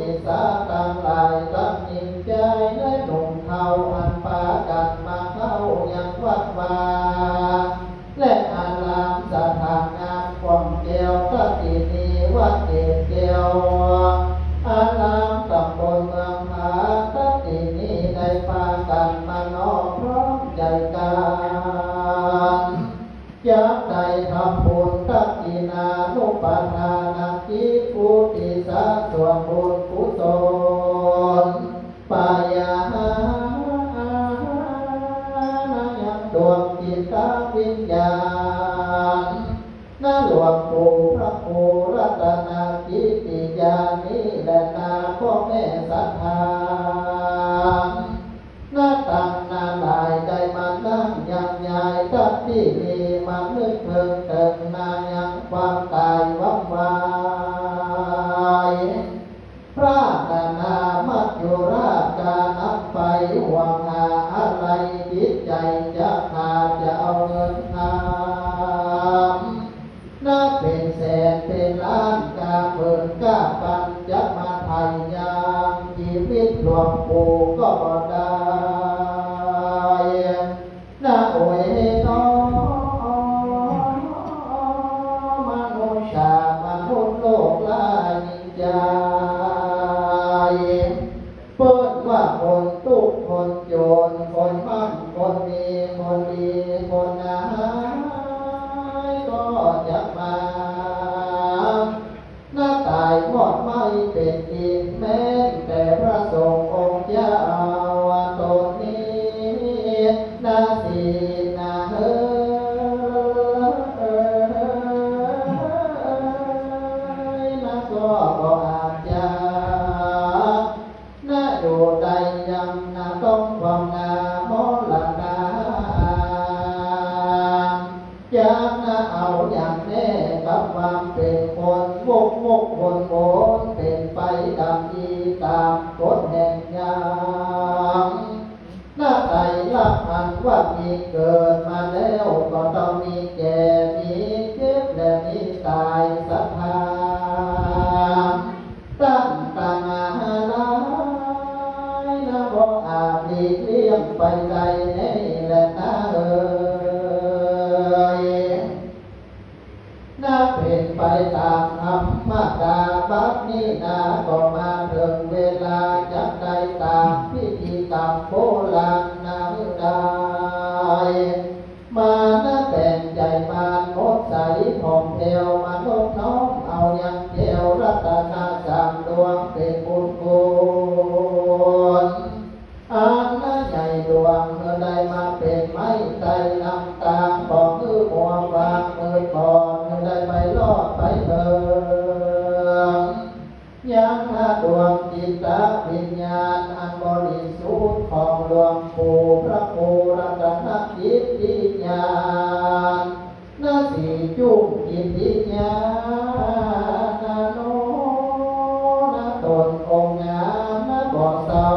นิสาตั้งหลายตั้งยิ่งใจและหนุ่มเทาอันปากันมาเข้ายังวัดวาและอารามสถานงามความเกี่ยวทัตตินีวัดเกศเกี่ยวอารามตำบลเมืองผาทัตตินีได้พากันมานอบพร้อมใจกันจากใจทำบุญทัตตินานุปทานาคิปุติสาส่วนบุญกุศลปายาหายังดวงจิตวิญญาณนาหลวงปู่พระครูรัตนากิติยานิและนาพ่อแม่ศรัทธานาตั้งนาลายใจมานั่งยังใหญ่ทัพที่มีมานึกเพิ่งเติมนายังความตายวังวายพระนามัจจุราชการนับไปหวังหาอะไรจิตใจจะขาดจะเอาเงินทำนับเป็นแสนเป็นล้านกาเปิดกาปันจะมาไทยยามชีวิตหลวงปู่ก็บ่ได้นาโอยน้อมนุษย์ชามนุษย์โลกลายิ่งใจเปิดว่าคนทุกคนโจรคนมั่นคนมีคนดีคนหายก็จะมาหน้าตายหมดไม่เป็นจริงแม้แต่พระสงฆ์องค์เจ้าตนนี้นาสีนาเฮนาก็บ่อาจจะนาอยู่ใดยังนาต้องความงามโมลนาจากนาเอาอย่างแน่กับความเป็นคนมุกวนเป็นไปดังที่ตามกฎแห่งยามหน้าใจรับพันว่ามีเกิดมาแล้วก็ต้องมีแก่มีเจ็บและมีตายสัทธาตั้งตามาลายนะบ่อาจหลีกเลี่ยงไปไกลแน่และนาน่าเป็นไปตามธรรมดาบัดนี้นาก็มาถึงเวลาจักได้ตามพิธีกรรมโบราณนาได้มานะแต่งใจมานดใสผ่องแผ้วมานดน้อมเอายังแก้วรัตนาสามดวงเป็นบุญคุณอันน่าใหญ่ดวงเมื่อใดมาเป็นไม้ใจนำตามบอกคือหัววางมือก่อนเมื่อใดไปรอดไปเถิดยังดวงจิตวิญญาณอันบริสุทธิ์ของหลวงปู่พระครูรัตนกิติญาณนาสีจุกกิติญาณโนนาตนองค์งามนาบ่เศร้า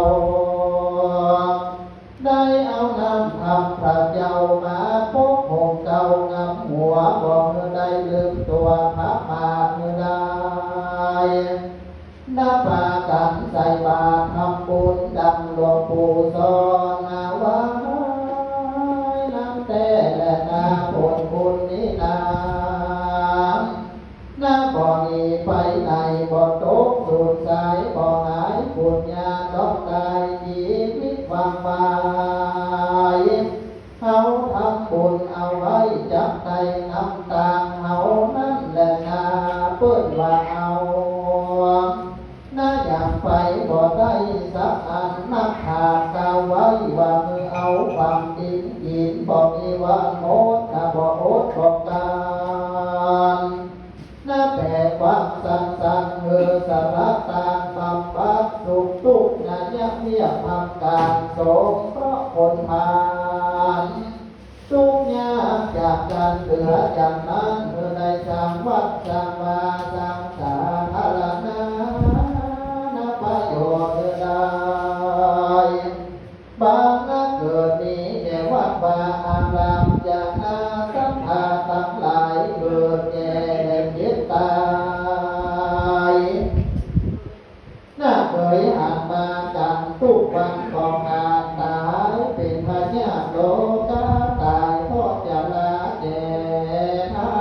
ได้เอาน้ำทำพระเจ้ามาปกหงเก่างำหัวบอกเมื่อได้ลืมตัวพระป่าเมื่อได้นับปากันใส่บาตรทำบุญดังหลวงปู่สอนนาไว้น้ำแต่และนาผลบุญนี้นาน้ำบ่อนี้ไปไหนบ่ตกสูญสายบ่หายบุญญาต้องตายชีวิตความบายเขาทำบุญเอาไว้จับใจน้ำตาเขานั่นแหละนาเปิ้นว่าเอาน่าอยากไปบ่ได้สักอันนักขาดกาวไว้ว่ามือเอาความจริงยินบอกมีว่าโมดถ้าบ่โอดบอกการน่าแปลความสั้นๆมือสารตางบำบัดสุขทุกข์น่ายักเมียทำการสงเคราะห์คนผ่านทุกยากจากการเหลือจากนั้นเมื่อได้สร้างวัดสร้างวาสร้างสาธารณะประโยชน์ได้บางนักเกิดนี้แก่วัดวาอารามจากนาสัทธาทั้งหลายเกิดแก่เจ็บตายน่า เอ่ยอ่านมากันทุกวันก็การตายเป็นพญาโลกาตายเพราะจะลาแก่เท้า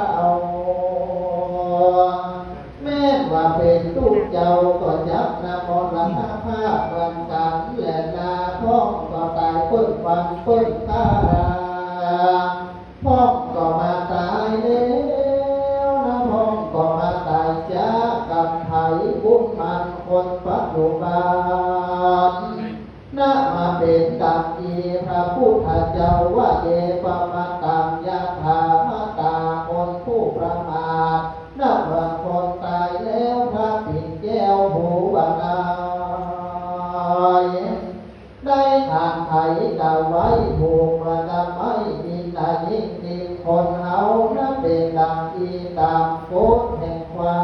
แม้ว่าเป็นทุกเจ้าก็จับนำมรณภาพวันกันและนาพ้องก็ตายเปิ้นฟันเปิ้นฆ่าพ้องก็มาตายแล้วนะพ้องก็มาตายจากกับไผบุญมันคนปัจจุบันนะมาเป็นดังอีพระพุทธเจ้าว่าเยปมาตังยะถามาตาคนผู้ประมาทนับว่าคนตายแล้วพระปิ่นแก้วหูบานายได้ทางไถกะไว้ผูกประดำไม้ดินได้ยิ่งดินคนเฮานะเป็นดังอีตามกฎแห่งควา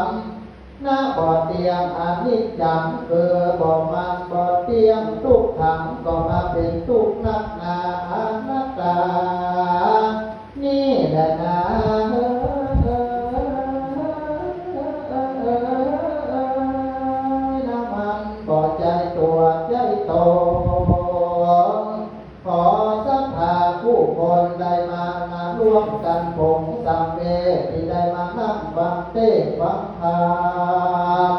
มนะบ่เตียงอนิจจังบ่มันบ่เตียงทุกขังก็มาเป็นทุกข์นักหนาอนัตตานี่แหละนะนะมันบ่ใจตัวใจโตขอสัทธาผู้คนได้มาร่วมกันผงสัมเวที่ได้มานั่งฟังเทศน์ฟังธรรม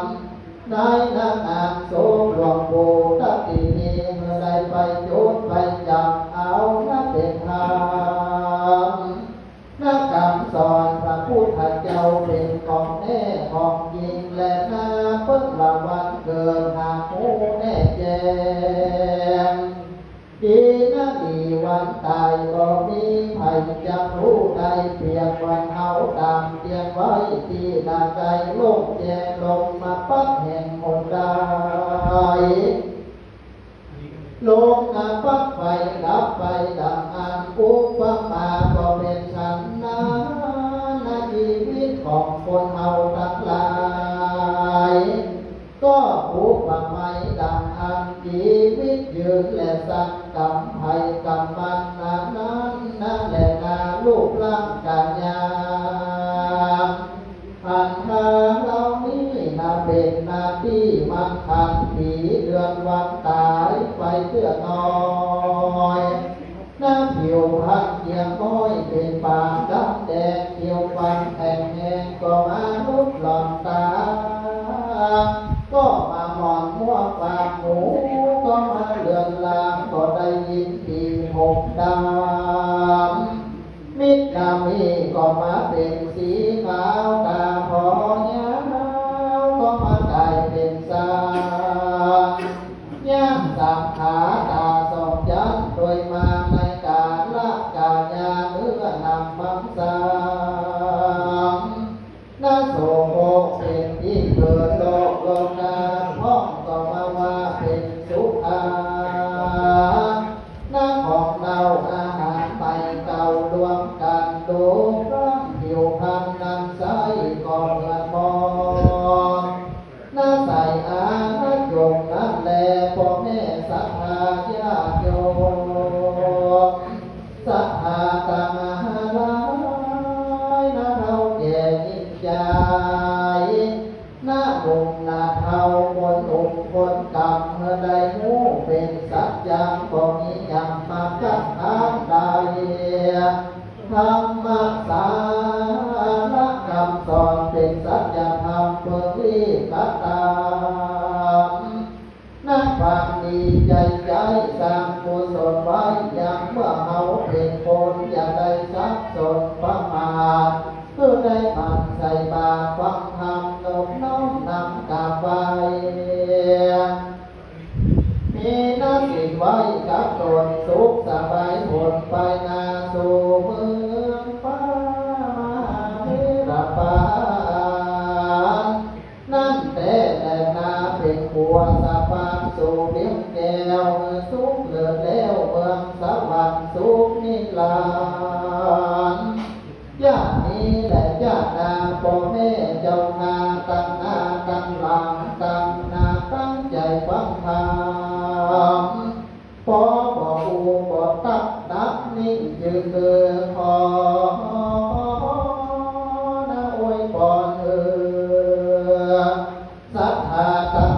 ในนักอ่านโสหลวงปู่ตัดที่นี้เมื่อได้ไปจุดไปจับเอานักเป็นธรรมนักคำสอนพระพุทธเจ้าเป็นของแน่ของจริงและนาเพิ่งละวันเกิดหาหูแน่แจ้งดีนะดีวันตายก็มีภัยจะรู้ใดเพียงวันเฮาตามเตียงไว้ที่นาใจโลกแจ้งลงมาปัดแห่งหมดได้ลงนาปัดไฟดับไฟดังอันอุปมาก็เป็นฉันนาชีวิตของคนเฮาทั้งหลายก็อุปมาดังอันชีวิตยืนและสังกำภัยกำมันนั้นนั่นแหละนาลูกร่างกายยาพันธาเหล่านี้นาเป็นนาที่มันทันผีเดือนวันตายไปเพื่อน้อยน้ำผิวพันเกียงม้อยเป็นปากดำแดงเขียวฟันแทงแหงก็มาลุกหลอนตาก็มาหมอนมัวปากหูก็มาเลือนลางก็ได้ยินปีหกดำมิตรนามีก็มาเป็นสีขาวตาพอยาวก็มากลายเป็นสางย่างสามขาตาสองยันโดยมาในกาละกาญาเนื้อนำมังสามนาโสโภเป็นที่เกิดโลกโลกาพ้องก็มาว่าเป็นสุขาน้ำของเราอาหารไปเก่ารวมกันดูร่างผิวพรรณนั้นใสก็เหมือนมองน้าใส่อาณาจงนั่นแลพ่อแม่ศรัทธาญาติโยมศรัทธาตังหาลายนาเท่าแก่ยิ่งใจนาบุญนาเท่าคนอุปคนกรรมเมื่อใดหูเป็นสัจจังก็มีอย่างมากัดทางใดธรรมะสารคำสอนเป็นสัจธรรมเพื่อรีกตามนักความดีใจใจสร้างกุศลไว้อย่างเมื่อเฮาเป็นคนอย่าได้สับสนประมาทเพื่อได้มันใส่บาตรฟังธรรมนบน้อมนำกราบไหว้มีน้ำสิไว้กับตนสุขสบายผลไปนาสู่เมืองฟ้าเทระปานนั่นแต่แต่นาเป็นขัวสะพานสู่เลี้ยงแก้วสุขเลิศแล้วเมืองสวรรค์สุขนิรันดร์ญาตินี้และญาตินาพ่อแม่เจ้านาตั้งหน้าตั้งหลังตั้งหน้าตั้งใจฟังธรรมพอบ่อูบ่ตักนับนิ่งยืนเดินขอนะอวยพรศรัทธาตั้ง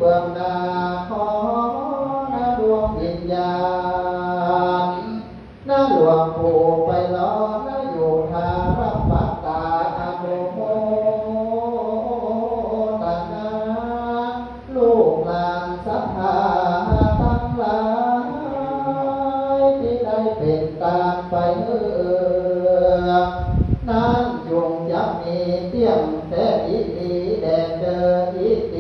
บื้องหน้าขอนาดวงวิญญาณนาหลวงปู่ไปรอนาอยู่ทารับปัตตาอนุโมทนาลูกหลานศรัทธาทั้งหลายที่ได้เป็นตามไปนั้นจงยับมีเตี้ยมแต่อีแดงเดินอีเจ